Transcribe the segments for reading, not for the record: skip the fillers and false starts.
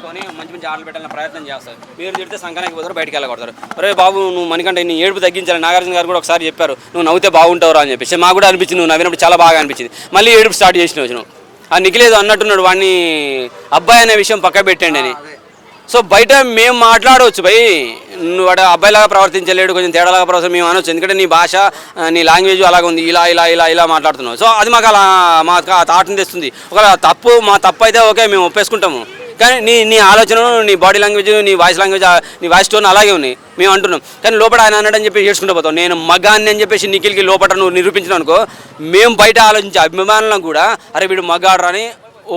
తీసుకొని మంచి మంచి ఆటలు పెట్టాలని ప్రయత్నం చేస్తారు. మీరు తిడితే సంఘానికి పోతారు, బయటికి వెళ్ళగొడతారు. అరే బాబు నువ్వు మణికంఠ నీ ఏడుపు తగ్గించాలి. నాగార్జున గారు కూడా ఒకసారి చెప్పారు నువ్వు నవ్వుతే బాగుంటావురా అని చెప్పేసి. మాకు కూడా అనిపించింది, నువ్వు నవ్వినప్పుడు చాలా బాగా అనిపించింది. మళ్ళీ ఏడుపు స్టార్ట్ చేసినావు నువ్వు. ఆ నిఖిలేదో అన్నట్టున్నాడు, వాడిని అబ్బాయి అనే విషయం పక్క పెట్టండి అని. సో బయట మేము మాట్లాడవచ్చు భయ్, నువ్వు వాడు అబ్బాయిలాగా ప్రవర్తించలేడు, కొంచెం తేడాలాగా ప్రవర్తించ మేము అనొచ్చు. ఎందుకంటే నీ భాష నీ లాంగ్వేజ్ అలాగ ఉంది, ఇలా ఇలా ఇలా ఇలా మాట్లాడుతున్నావు. సో అది మాకు అలా మాకు ఆ థాట్ని తెస్తుంది. ఒకవేళ తప్పు మా తప్పు అయితే ఓకే మేము ఒప్పేసుకుంటాము, కానీ నీ ఆలోచన, నీ బాడీ లాంగ్వేజ్, నీ వాయిస్ లాంగ్వేజ్, నీ వాయిస్ టోన్ అలాగే ఉన్నాయి, మేము అంటున్నాం. కానీ లోపల ఆయన అన్నాడని చెప్పి ఏడ్చుకుంటూ పోతాం. నేను మగాన్ని అని చెప్పేసి నిఖిల్కి లోపల నువ్వు నిరూపించినావు అనుకో, మేము బయట ఆలోచించే అభిమానులను కూడా అరే వీడు మగాడ్రా అని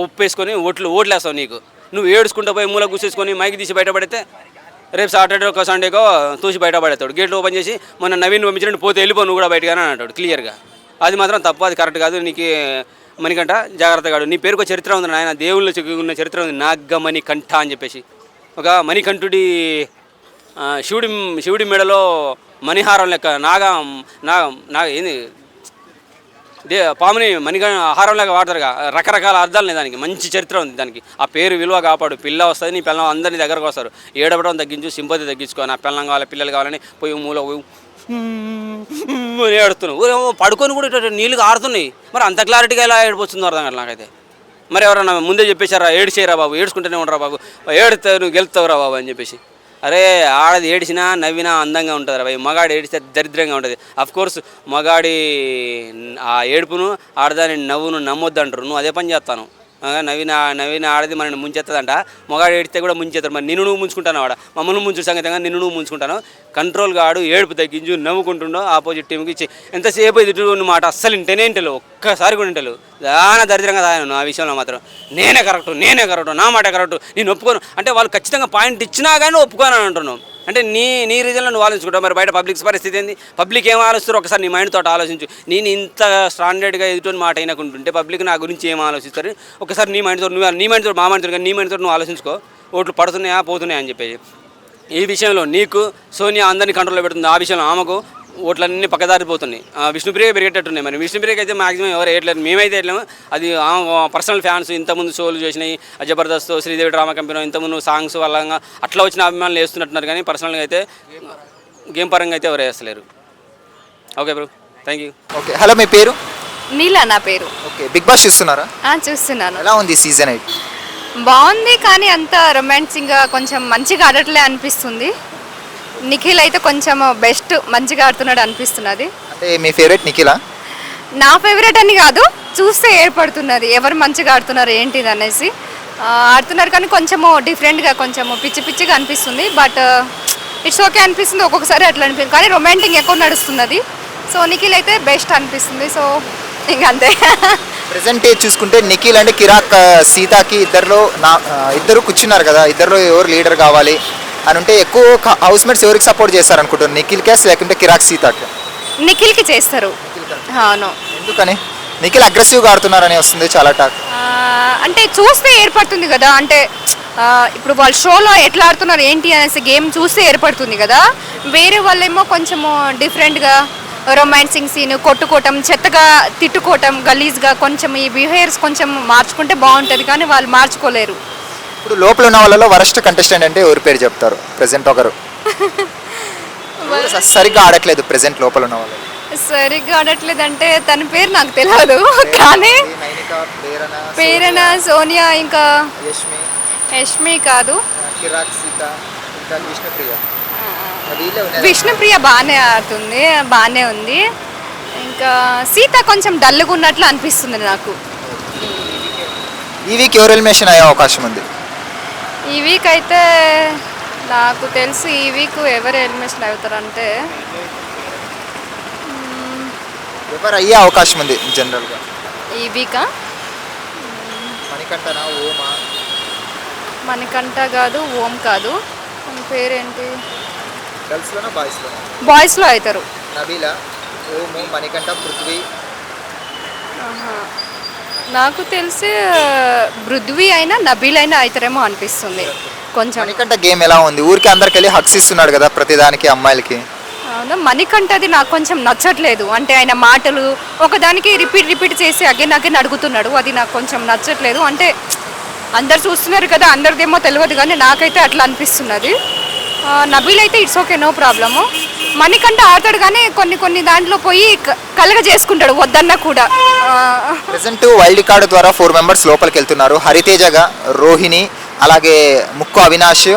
ఒప్పేసుకొని ఓట్లేస్తావు. నీకు నువ్వు ఏడుచుకుంటూ పోయి మూల కూసేసుకొని మైకి తీసి బయటపడితే రేపు సాటర్డే ఒక సండేకో తూసి బయటపడేస్తాడు. గేట్లు ఓపెన్ చేసి మొన్న నవీన్ పంపించినట్టు పోతే వెళ్ళిపో నువ్వు కూడా బయటగానే అంటాడు క్లియర్గా. అది మాత్రం తప్పు, అది కరెక్ట్ కాదు. నీకు మణికంఠ జాగ్రత్తగా, నీ పేరుకు చరిత్ర ఉంది నాయన, దేవుళ్ళు ఉన్న చరిత్ర ఉంది, నాగమణికంఠ అని చెప్పేసి. ఒక మణికంఠుడి శివుడి మెడలో మణిహారం లెక్క ఏంది పాముని ఆహారం లాగా వాడతారుగా, రకరకాల అర్థాలు ఉన్నాయి దానికి, మంచి చరిత్ర ఉంది దానికి. ఆ పేరు విలువ కాపాడు. పిల్ల వస్తుంది, నీ పిల్లలు అందరినీ దగ్గరకు వస్తారు. ఏడవడం తగ్గించు, సింపతి తగ్గించుకో. నా పిల్లం కావాలి, పిల్లలు కావాలని పోయి మూల ఏడుతున్నావు. పడుకొని కూడా ఇట్లా నీళ్ళు ఆడుతున్నాయి. మరి అంత క్లారిటీగా ఎలా ఏడిపోతుందో అర్థం కాదు నాకైతే. మరి ఎవరన్నా ముందే చెప్పేశారా ఏడిచేయరా బాబు, ఏడ్చుకుంటూనే ఉండరా బాబు, ఏడుతావు నువ్వు గెలుస్తావురా బాబు అని చెప్పేసి. అరే ఆడది ఏడిచినా నవ్వినా అందంగా ఉంటుంది రా భయ్, మగాడి ఏడిస్తే దరిద్రంగా ఉంటుంది. అఫ్కోర్స్ మగాడి ఆ ఏడుపును ఆడదాని నవ్వును నమ్మొద్దు అంటారు, నువ్వు అదే పని చేస్తాను. నవీన ఆడది మనని ముంచెత్తదంట, మగాడు ఏడిస్తే కూడా ముంచెత్తాడు. మరి నిన్ను నువ్వు ముంచుకుంటాను, వాడ మమ్మల్ని ముంచు సంగతంగా నిన్ను నువ్వు ముంచుకుంటాను. కంట్రోల్ గాడు ఏడుపు తగ్గించు, నవ్వుకుంటుండో ఆపోజిట్ టీంకి ఎంతసేపు ఎదుటి మాట అస్సలు ఇంటనే ఇంటలు, ఒక్కసారి కూడా ఇంటలు. దాన దరిద్రంగా దాను ఆ విషయంలో మాత్రం. నేనే కరెక్టు, నా మాట కరెక్టు, నేను ఒప్పుకోను అంటే వాళ్ళు ఖచ్చితంగా పాయింట్ ఇచ్చినా కానీ ఒప్పుకోను అని అంటున్నావు. అంటే నీ రీజన్లో నువ్వు ఆలోచించుకుంటావు. మరి బయట పబ్లిక్ పరిస్థితి ఏంది, పబ్లిక్ ఏం ఆలోచిస్తారో ఒకసారి నీ మైండ్ తోటి ఆలోచించు. నేను ఇంత స్టాండర్డ్గా ఎదుటి మాట అయినకుంటుంటే పబ్లిక్ నా గురించి ఏం ఆలోచిస్తారు ఒకసారి నీ మైండ్ తోటి, నీ మైండ్ తోటి మా మైండ్ తోటి కానీ నీ మైండ్ తోటి నువ్వు ఆలోచించుకో. ఓట్లు పడుతున్నాయా పోతున్నాయా అని చెప్పేసి. ఈ విషయంలో నీకు సోనియా అందరినీ కంట్రోల్లో పెడుతుంది, ఆ విషయంలో ఆమెకు ఓట్లన్నీ పక్కదారిపోతున్నాయి. విష్ణుప్రియ పెరిగేటట్టున్నాయి. మరి విష్ణుప్రియకి అయితే మాక్సిమం ఎవరు వేయట్లేదు, మేమైతే వేయట్లేము. అది పర్సనల్ ఫ్యాన్స్ ఇంతకుముందు షోలు చేసినాయి, జబర్దస్త్, శ్రీదేవి డ్రామా కంపెనీ, ఇంతకుముందు సాంగ్స్ వల్ల అట్లా వచ్చిన అభిమానులు వేస్తున్నట్టున్నారు. కానీ పర్సనల్గా అయితే గేమ్ పరంగా అయితే ఎవరు వేస్తలేరు. Okay bro, thank you. Okay, hello మీ పేరు? నీలా నా పేరు. ఓకే, బిగ్ బాస్ చూస్తున్నారా? చూస్తున్నాను. ఎలా ఉంది సీజన్ 8? బాగుంది, కానీ అంత రొమాన్సింగ్గా కొంచెం మంచిగా ఆడట్లే అనిపిస్తుంది. నిఖిల్ అయితే కొంచెం బెస్ట్, మంచిగా ఆడుతున్నాడు అనిపిస్తున్నది. అంటే మీ ఫేవరెట్ నిఖిలా? నా ఫేవరెట్ అని కాదు, చూస్తే ఏర్పడుతున్నది ఎవరు మంచిగా ఆడుతున్నారు ఏంటిది అనేసి. ఆడుతున్నారు కానీ కొంచెము డిఫరెంట్గా, కొంచెము పిచ్చి పిచ్చిగా అనిపిస్తుంది. బట్ ఇట్స్ ఓకే అనిపిస్తుంది, ఒక్కొక్కసారి అట్లా అనిపిస్తుంది. కానీ రొమాంటిక్ ఎక్కువ నడుస్తున్నది. సో నిఖిల్ అయితే బెస్ట్ అనిపిస్తుంది. సో ఇంకంతే. ప్రెసెంట్ చూసుకుంటే నిఖిల్ అంటే కిరాక్ సీతాకి ఇద్దరు కూర్చున్నారు కదా, ఇద్దరులో ఎవరు లీడర్ కావాలి అని ఉంటే ఎక్కువ హౌస్ మేట్స్ ఎవరికి సపోర్ట్ చేస్తారు అనుకుంటారు, నిఖిల్ కేస్ లేకుంటే కిరాక్ సీతాకి? నిఖిల్కి చేస్తారు. అవును. ఎందుకని? నిఖిల్ అగ్రెసివ్గా ఆడుతున్నారని వస్తుంది చాలా టాక్. అంటే చూస్తే ఏర్పడుతుంది కదా, అంటే ఇప్పుడు వాళ్ళ షోలో ఎట్లా ఆడుతున్నారు ఏంటి అనేసి గేమ్ చూస్తే ఏర్పడుతుంది కదా. వేరే వాళ్ళేమో కొంచెము డిఫరెంట్గా రొమాన్సింగ్ సీన్, కొట్టుకోవటం, చెత్తగా తిట్టుకోవటం, గలీజ్గా కొంచెం ఈ బిహేవియర్స్ కొంచెం మార్చుకుంటే బాగుంటుంది. కానీ వాళ్ళు మార్చుకోలేరు. ఇప్పుడు లోపల ఉన్న వాళ్ళలో వరస్ట్ కంటెస్టెంట్ అంటే ఎవరి పేరు చెప్తారు? ప్రెసెంట్ ఒకరు సరిగ్గా ఆడట్లేదు, ప్రెసెంట్ లోపల ఉన్న వాళ్ళు సరిగ్గా ఆడట్లేదు అంటే తన పేరు నాకు తెలియదు. కానీ పేరేనా సోనియా, ఇంకా యష్మి కాదు, విష్ణుప్రియ బాగానే ఆడుతుంది, బాగానే ఉంది. ఇంకా సీత కొంచెం డల్గా ఉన్నట్లు అనిపిస్తుంది నాకు. ఈ వీక్ ఎవరు ఎలిమినేషన్ అయ్యే అవకాశం ఉంది? ఈ వీక్ అయితే నాకు తెలిసి ఈ వీక్ ఎవరు ఎలిమినేషన్ అవుతారంటే ఎవరు అయ్యే అవకాశం ఉంది జనరల్గా ఈ వీకా? మణికంఠనా, ఓమా? మణికంఠ కాదు, ఓం కాదు. మన పేరేంటి? గర్ల్స్లోనా బాయ్స్లోనా? బాయ్స్లో అవుతారు. నబీలా, ఓము, మణికంఠ, పృథ్వీ. నాకు తెలిసి పృథ్వీ అయినా నబీల్ అయినా అవుతారేమో అనిపిస్తుంది కొంచెం. మణికంఠ గేమ్ ఎలా ఉంది? ఊరికి అందరికి వెళ్ళి హక్స్ ఇస్తున్నాడు కదా ప్రతిదానికి అమ్మాయిలకి. అవును, మణికంఠది నాకు కొంచెం నచ్చట్లేదు. అంటే ఆయన మాటలు ఒకదానికి రిపీట్ చేసి అగైన్ అడుగుతున్నాడు, అది నాకు కొంచెం నచ్చట్లేదు. అంటే అందరు చూస్తున్నారు కదా, అందరిదేమో తెలియదు కానీ నాకైతే అట్లా అనిపిస్తున్నది. నబీల్ అయితే it's okay, no problem. Manikanta ఆడతాడు కానీ కొన్ని దాంట్లో పోయి కలగ చేసుకుంటాడు వద్దన్నా కూడా. ప్రెసెంట్ వైల్డ్ కార్డు ద్వారా 4 మెంబర్స్ లోపలికి వెళ్తున్నారు. హరితేజగా, రోహిణి, అలాగే ముక్కు అవినాష్,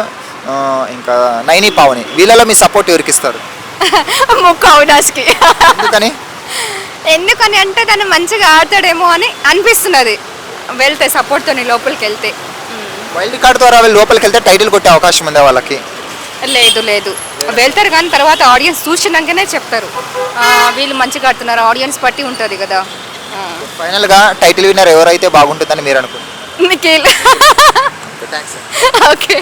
ఇంకా నైని పావని. వీళ్ళలో మీ సపోర్ట్ ఎవరికి ఇస్తారు? ముక్కు అవినాష్కి. ఎందుకని అంటే తను మంచిగా ఆడతాడేమో అని అనిపిస్తున్నది వెళ్తే, సపోర్ట్తో లోపలికి వెళ్తే. వైల్డ్ కార్డు ద్వారా వీళ్ళు లోపలికి వెళ్తే టైటిల్ కొట్టే అవకాశం ఉందా వాళ్ళకి? లేదు వెళ్తారు కానీ తర్వాత ఆడియన్స్ చూసినాకనే చెప్తారు వీళ్ళు మంచిగా ఆడుతున్నారు, ఆడియన్స్ బట్టి ఉంటుంది కదా. ఫైనల్గా టైటిల్ విన్నర్ ఎవరైతే బాగుంటుందని మీరు అనుకుంటున్నారు? నిఖిల్. ఓకే.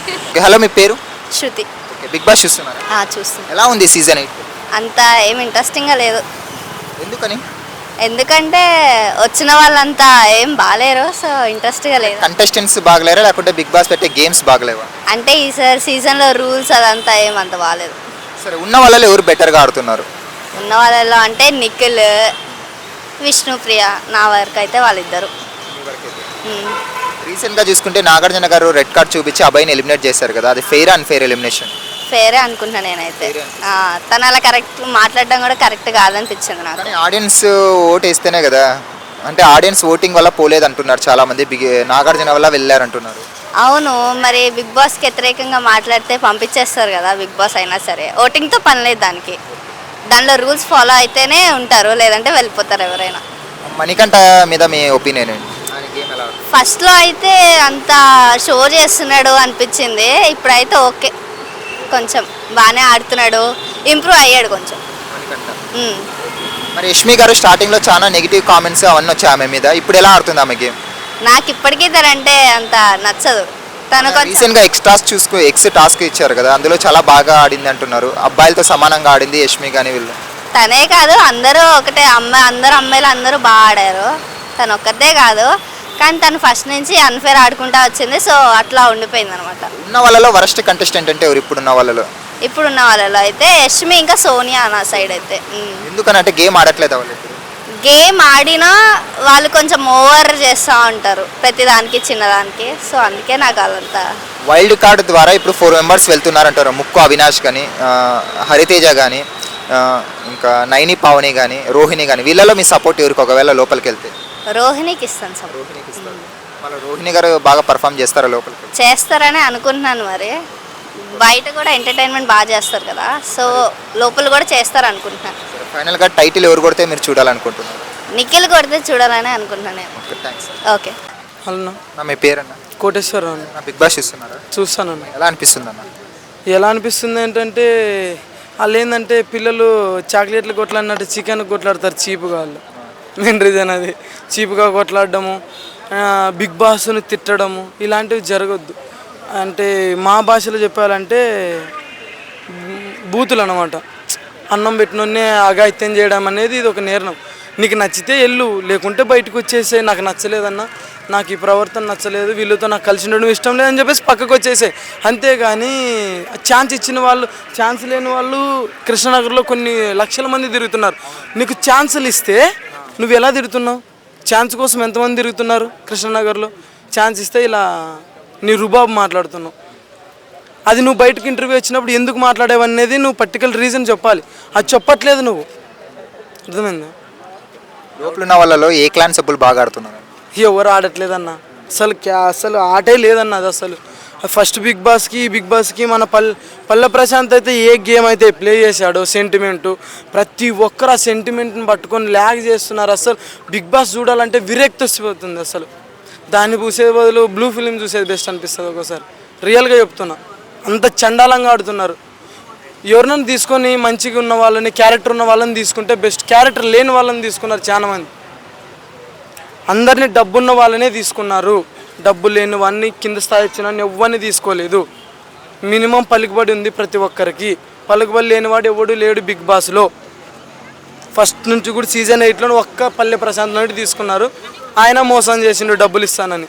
హలో, మీ పేరు? శృతి. బిగ్ బాస్ చూస్తున్నారా? చూస్తాను. ఎలా ఉంది సీజన్ 8? అంత ఏం ఇంట్రెస్టింగ్గా లేదు. ఎందుకని? ఎందుకంటే వచ్చిన వాళ్ళంతా ఏం బాగాలేరు, సో ఇంట్రెస్ట్గా లేదు. కంటెస్టెంట్స్ బాగలేరా లేకుంటే బిగ్ బాస్ పెట్టే గేమ్స్ బాగలేవా? అంటే ఈసారి సీజన్లో రూల్స్ అదంతా ఏమంత బాగాలేదు. సరే, ఉన్న వాళ్ళలో ఎవరు బెటర్గా ఆడుతున్నారు? ఉన్న వాళ్ళలో అంటే నిఖిల్, విష్ణుప్రియ, నా వరకు అయితే వాళ్ళిద్దరు. రీసెంట్గా చూసుకుంటే నాగార్జున గారు రెడ్ కార్డ్ చూపించి అబ్బాయిని ఎలిమినేట్ చేశారు కదా, అది ఫెయిర్ అన్ఫెయిర్ ఎలిమినేషన్? ఫేరే అనుకుంటున్నా నేనైతే. తను అలా కరెక్ట్ మాట్లాడడం కూడా కరెక్ట్ కాదనిపించింది నాకు. కానీ ఆడియన్స్ ఓట్ వేస్తేనే కదా, అంటే ఆడియన్స్ ఓటింగ్ వల్ల పోలేదు అంటున్నారు చాలా మంది, నాగార్జున వల్ల వెళ్ళారు అంటున్నారు. అవును, మరి బిగ్ బాస్కి వ్యతిరేకంగా మాట్లాడితే పంపించేస్తారు కదా బిగ్ బాస్ అయినా సరే. ఓటింగ్తో పని లేదు దానికి, దానిలో రూల్స్ ఫాలో అయితేనే ఉంటారు, లేదంటే వెళ్ళిపోతారు ఎవరైనా. మణికంఠ మీద మీ ఒపీనియన్ ఏంటి? ఫస్ట్లో అయితే అంత షో చేస్తున్నాడు అనిపించింది, ఇప్పుడైతే ఓకే, కొంచెం బాగానే ఆడుతున్నాడు, ఇంప్రూవ్ అయ్యాడు కొంచెం. మరి యష్మి గారు స్టార్టింగ్లో చాలా నెగిటివ్ కామెంట్స్ అవన్నీ వచ్చాయి ఆమె మీద, ఇప్పుడు ఎలా ఆడుతుంది ఆమె గేమ్? నాకు ఇప్పటికీ తనంటే అంత నచ్చదు. తను కొంచెం రీసెంట్గా ఎక్స్ టాస్క్ ఇచ్చారు కదా, అందులో చాలా బాగా ఆడింది అంటున్నారు. అబ్బాయిలతో సమానంగా ఆడింది యష్మి కానీ వీళ్ళు. తనే కాదు, అందరూ ఒకటే, అందరూ అమ్మాయిలు అందరూ బాగా ఆడారు, తను ఒక్కతే కాదు. కానీ తను ఫస్ట్ నుంచి అన్ఫేర్ ఆడుకుంటా వచ్చింది, సో అట్లా ఉండిపోయింది అనమాట. ఉన్న వాళ్ళలో వరస్ట్ కంటెస్టెంట్ అంటే ఎవరు ఇప్పుడున్న వాళ్ళలో? ఇప్పుడున్న వాళ్ళలో అయితే యష్మి, ఇంకా సోనియా నా సైడ్ అయితే. ఎందుకనంటే గేమ్ ఆడట్లేదు వాళ్ళు. గేమ్ ఆడినా వాళ్ళు కొంచెం ఓవర్ చేస్తూ ఉంటారు ప్రతిదానికి, చిన్నదానికి, సో అందుకే నాకు అదంతా. వైల్డ్ కార్డు ద్వారా ఇప్పుడు 4 మెంబర్స్ వెళ్తున్నారంటారు. ముక్కు అవినాష్ కానీ, హరితేజ కానీ, ఇంకా నైని పావని కానీ, రోహిణి కానీ. వీళ్ళలో మీ సపోర్ట్ ఎవరికి ఒకవేళ లోపలికి వెళ్తే? రోహిణికి ఇస్తాను సపోర్ట్. రోహిణి గారు బాగా పర్ఫామ్ చేస్తారా లోపలికి? చేస్తారని అనుకుంటున్నాను. మరి బయట కూడా ఎంటర్టైన్మెంట్ బాగా చేస్తారు కదా, సో లోపల కూడా చేస్తారు అనుకుంటున్నాను. ఫైనల్గా టైటిల్ ఎవరు కొడితే మీరు చూడాలనుకుంటున్నారు? నిఖిల్ కొడితే చూడాలని అనుకుంటున్నాను. ఓకే. హలో, మీ పేరన్నా? కోటేశ్వరరావు. బిగ్ బాస్ చూస్తున్నారా? చూస్తానన్న. ఎలా అనిపిస్తుంది అన్న? ఎలా అనిపిస్తుంది ఏంటంటే వాళ్ళు ఏంటంటే పిల్లలు చాక్లెట్లు కొట్లాడినట్టు చికెన్ కొట్లాడతారు చీపుగా. వాళ్ళు మెయిన్ రీజన్ అది, చీపుగా కొట్లాడడము, బిగ్ బాస్ని తిట్టడము, ఇలాంటివి జరగద్దు. అంటే మా భాషలో చెప్పాలంటే బూతులు అన్నమాట. అన్నం పెట్టినోన్నే అఘాయిత్యం చేయడం అనేది ఇది ఒక నేరం. నీకు నచ్చితే వెళ్ళు, లేకుంటే బయటకు వచ్చేసే. నాకు నచ్చలేదన్నా, నాకు ఈ ప్రవర్తన నచ్చలేదు, వీళ్ళతో నాకు కలిసి ఉండడం ఇష్టం లేదని చెప్పేసి పక్కకు వచ్చేసే. అంతేగాని ఛాన్స్ ఇచ్చిన వాళ్ళు, ఛాన్స్ లేని వాళ్ళు కృష్ణనగర్లో కొన్ని లక్షల మంది తిరుగుతున్నారు. నీకు ఛాన్సులు ఇస్తే నువ్వు ఎలా తిరుగుతున్నావు? ఛాన్స్ కోసం ఎంతమంది తిరుగుతున్నారు కృష్ణనగర్లో? ఛాన్స్ ఇస్తే ఇలా నీ రుబాబు మాట్లాడుతున్నావు. అది నువ్వు బయటకు ఇంటర్వ్యూ వచ్చినప్పుడు ఎందుకు మాట్లాడేవనేది నువ్వు పర్టికులర్ రీజన్ చెప్పాలి. అది చెప్పట్లేదు నువ్వు, అర్థమైందా? లోపల ఉన్న వాళ్ళలో ఏ క్లాన్ సభ్యులు బాగా ఆడుతున్నారు? ఎవరు ఆడట్లేదన్న, అసలు ఆటే లేదన్న. అది అసలు ఫస్ట్ బిగ్ బాస్కి మన పల్లె ప్రశాంత్ అయితే ఏ గేమ్ అయితే ప్లే చేశాడో సెంటిమెంటు, ప్రతి ఒక్కరు ఆ సెంటిమెంట్ని పట్టుకొని ల్యాగ్ చేస్తున్నారు. అసలు బిగ్ బాస్ చూడాలంటే విరక్తి వస్తుంది. అసలు దాన్ని చూసే బదులు బ్లూ ఫిలిం చూసేది బెస్ట్ అనిపిస్తుంది ఒక్కోసారి. రియల్గా చెప్తున్నా, అంత చండాలంగా ఆడుతున్నారు. ఎవరినైనా తీసుకొని మంచిగా ఉన్న వాళ్ళని, క్యారెక్టర్ ఉన్న వాళ్ళని తీసుకుంటే బెస్ట్. క్యారెక్టర్ లేని వాళ్ళని తీసుకున్నారు చాలామంది. అందరినీ డబ్బున్న వాళ్ళనే తీసుకున్నారు, డబ్బు లేని వాడిని, కింద స్థాయి వచ్చిన ఎవరిని తీసుకోలేదు. మినిమం పలుకుబడి ఉంది ప్రతి ఒక్కరికి. పలుకుబడి లేనివాడు ఎవడు లేడు బిగ్ బాస్లో. ఫస్ట్ నుంచి కూడా సీజన్ 8లో ఒక్క పల్లె ప్రశాంత్ నుండి తీసుకున్నారు. ఆయన మోసం చేసిండు డబ్బులు ఇస్తానని.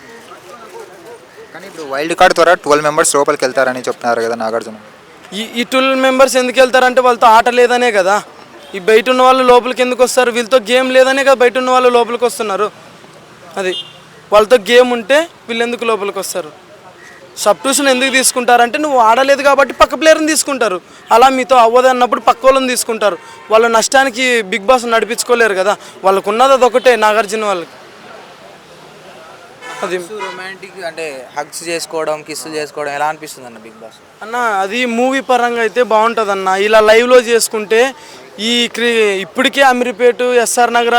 కానీ ఇప్పుడు వైల్డ్ కార్డ్ ద్వారా 12 మెంబర్స్ లోపలికి వెళ్తారని చెప్తున్నారు కదా నాగార్జున. ఈ 12 మెంబర్స్ ఎందుకు వెళ్తారంటే వాళ్ళతో ఆట లేదనే కదా. ఈ బయట ఉన్న వాళ్ళు లోపలికి ఎందుకు వస్తారు? వీళ్ళతో గేమ్ లేదనే కదా బయట ఉన్న వాళ్ళు లోపలికి వస్తున్నారు. అది వాళ్ళతో గేమ్ ఉంటే వీళ్ళు ఎందుకు లోపలికి వస్తారు? సబ్స్టిట్యూషన్ ఎందుకు తీసుకుంటారంటే నువ్వు ఆడలేదు కాబట్టి పక్క ప్లేయర్ని తీసుకుంటారు. అలా మీతో అవ్వదు అన్నప్పుడు పక్క వాళ్ళని తీసుకుంటారు. వాళ్ళ నష్టానికి బిగ్ బాస్ నడిపించుకోలేరు కదా. వాళ్ళకు ఉన్నది అదొకటే, నాగార్జున వాళ్ళకి. అది రొమాంటిక్ అంటే హగ్స్ చేసుకోవడం, కిస్సులు చేసుకోవడం ఎలా అనిపిస్తుంది అన్న బిగ్ బాస్? అన్న అది మూవీ పరంగా అయితే బాగుంటుంది అన్న. ఇలా లైవ్లో చేసుకుంటే ఇప్పటికే అమీర్పేట, ఎస్ఆర్ నగర్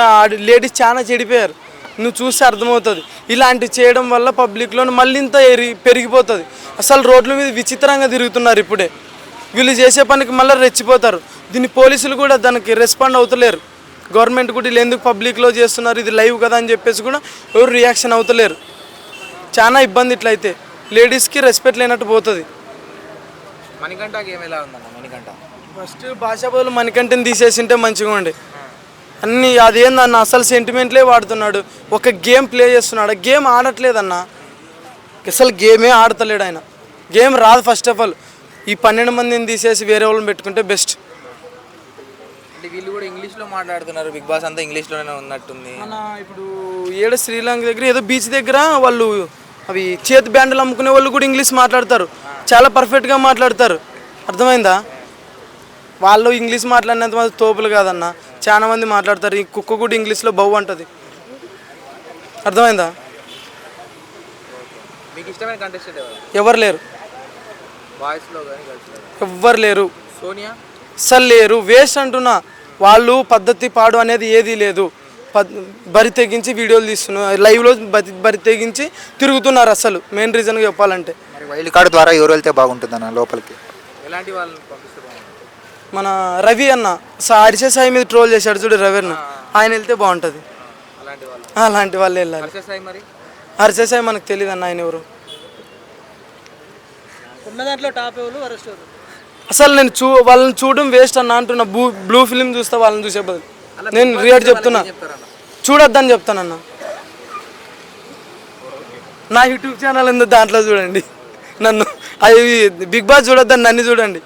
లేడీస్ చాలా చెడిపోయారు. నువ్వు చూస్తే అర్థమవుతుంది. ఇలాంటివి చేయడం వల్ల పబ్లిక్లో మళ్ళీ ఇంత పెరిగిపోతుంది. అసలు రోడ్ల మీద విచిత్రంగా తిరుగుతున్నారు ఇప్పుడే. వీళ్ళు చేసే పనికి మళ్ళీ రెచ్చిపోతారు. దీన్ని పోలీసులు కూడా దానికి రెస్పాండ్ అవుతలేరు. గవర్నమెంట్ కూడా వీళ్ళు ఎందుకు పబ్లిక్లో చేస్తున్నారు, ఇది లైవ్ కదా అని చెప్పేసి కూడా ఎవరు రియాక్షన్ అవుతలేరు. చాలా ఇబ్బంది ఇట్లయితే లేడీస్కి రెస్పెక్ట్ లేనట్టు పోతుంది. మణికంఠ గేమ్ ఎలా ఉందన్న? మణికంఠ ఫస్ట్ భాషా బదులు మణికంఠని తీసేసింటే మంచిగా ఉండే. అన్నీ అదేందన్న అసలు సెంటిమెంట్లే వాడుతున్నాడు. ఒక గేమ్ ప్లే చేస్తున్నాడు, గేమ్ ఆడట్లేదన్న. అసలు గేమే ఆడతలేడు ఆయన. గేమ్ రాదు ఫస్ట్ ఆఫ్ ఆల్. ఈ 12 మందిని తీసేసి వేరే వాళ్ళని పెట్టుకుంటే బెస్ట్. అంటే వీళ్ళు కూడా ఇంగ్లీష్లో మాట్లాడుతున్నారు. బిగ్ బాస్ అంతా ఇంగ్లీష్లోనే ఉన్నట్టుంది. మన ఇప్పుడు శ్రీలంక దగ్గర ఏదో బీచ్ దగ్గర వాళ్ళు అవి చేతి బ్యాండ్లు అమ్ముకునే వాళ్ళు కూడా ఇంగ్లీష్ మాట్లాడతారు. చాలా పర్ఫెక్ట్గా మాట్లాడతారు. అర్థమైందా? వాళ్ళు ఇంగ్లీష్ మాట్లాడినంత మంది తోపులు కాదన్న. చాలా మంది మాట్లాడతారు. ఈ కుక్క కూడా ఇంగ్లీష్లో బౌ అంటది. అర్థమైందా? మీకు ఇష్టమైన కంటెస్టెంట్ ఎవరు లేరు, బాయ్స్లో కానీ గర్ల్స్లో? ఎవ్వరు లేరు. సోనియా అసలు లేరు. వేస్ట్ అంటున్నా. వాళ్ళు పద్ధతి పాడు అనేది ఏదీ లేదు. బరి తెగించి వీడియోలు తీస్తున్నారు, లైవ్లో బరి తెగించి తిరుగుతున్నారు. అసలు మెయిన్ రీజన్గా చెప్పాలంటే మరి వైల్డ్ కార్డ్ ద్వారా ఎవరు వెళ్తే బాగుంటుందన్న లోపలికి? ఎలాంటి వాళ్ళని పంపిస్తే బాగుంటుంది? మన రవి అన్న హర్ష సాయి మీద ట్రోల్ చేశాడు చూడు, రవి అన్న, ఆయన వెళ్తే బాగుంటుంది. అలాంటి వాళ్ళు? అలాంటి వాళ్ళు వెళ్ళాలి. హర్ష సాయి మరి? హర్ష సాయి మనకు తెలియదు అన్న, ఆయన ఎవరు. ఉన్న దాంట్లో టాప్ ఎవరు, వరస్ట్ ఎవరు? అసలు నేను వాళ్ళని చూడడం వేస్ట్ అన్న అంటున్నా. బ్లూ ఫిలిం చూస్తా వాళ్ళని చూసే బదులు. నేను రియల్ చెప్తున్నా, చూడొద్దని చెప్తానన్న. నా యూట్యూబ్ ఛానల్ ఉంది, దాంట్లో చూడండి నన్ను. అది బిగ్ బాస్ చూడొద్దని నన్ను చూడండి.